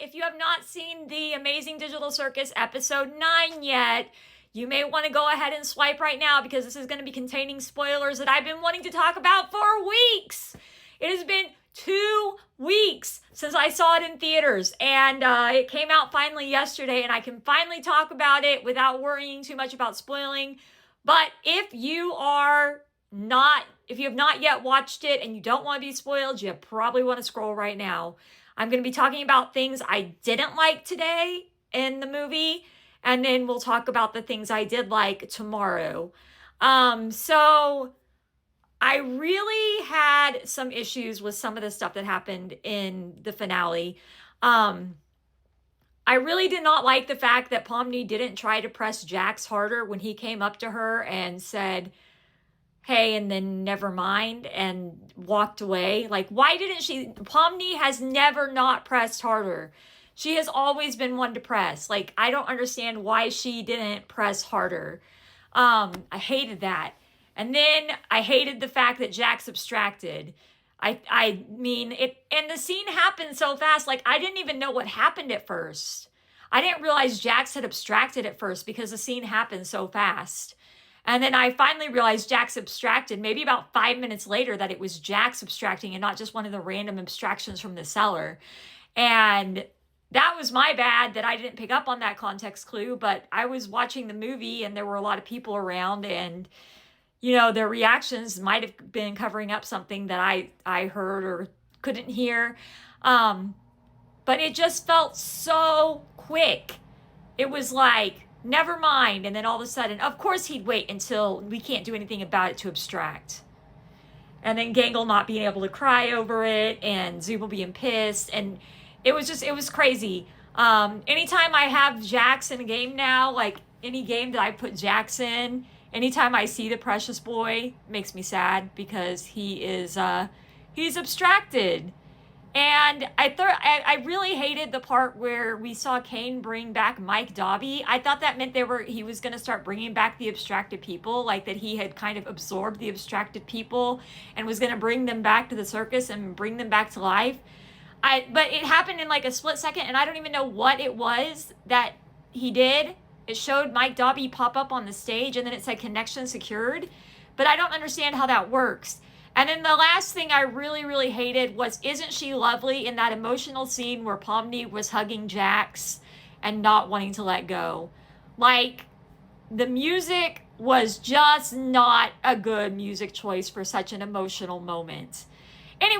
If you have not seen the Amazing Digital Circus episode 9 yet, you may want to go ahead and swipe right now because this is going to be containing spoilers that I've been wanting to talk about for weeks. It has been 2 weeks since I saw it in theaters, and it came out finally yesterday, and I can finally talk about it without worrying too much about spoiling. But if you have not yet watched it and you don't want to be spoiled, you probably want to scroll right now. I'm going to be talking about things I didn't like today in the movie, and then we'll talk about the things I did like tomorrow. So I really had some issues with some of the stuff that happened in the finale. I really did not like the fact that Pomni didn't try to press Jax harder when he came up to her and said, hey, and then never mind, and walked away. Like, why didn't she? Pomni has never not pressed harder. She has always been one to press. Like, I don't understand why she didn't press harder. I hated that. And then I hated the fact that Jax abstracted. I mean, and the scene happened so fast. Like, I didn't even know what happened at first. I didn't realize Jax had abstracted at first because the scene happened so fast. And then I finally realized Jax abstracted maybe about 5 minutes later that it was Jax abstracting and not just one of the random abstractions from the cellar. And that was my bad that I didn't pick up on that context clue, but I was watching the movie and there were a lot of people around, and their reactions might have been covering up something that I heard or couldn't hear. But it just felt so quick. It was like, never mind. And then all of a sudden, of course he'd wait until we can't do anything about it to abstract. And then Gangle not being able to cry over it, and Zubul being pissed. And it was crazy. Anytime I have Jax in a game now, like any game that I put Jax in, anytime I see the precious boy, it makes me sad because he's abstracted. And I really hated the part where we saw Kane bring back Mike Dobby. I thought that meant he was going to start bringing back the abstracted people, like that he had kind of absorbed the abstracted people and was going to bring them back to the circus and bring them back to life. But it happened in like a split second, and I don't even know what it was that he did. It showed Mike Dobby pop up on the stage, and then it said connection secured. But I don't understand how that works. And then the last thing I really, really hated was Isn't She Lovely in that emotional scene where Pomni was hugging Jax and not wanting to let go. Like, the music was just not a good music choice for such an emotional moment.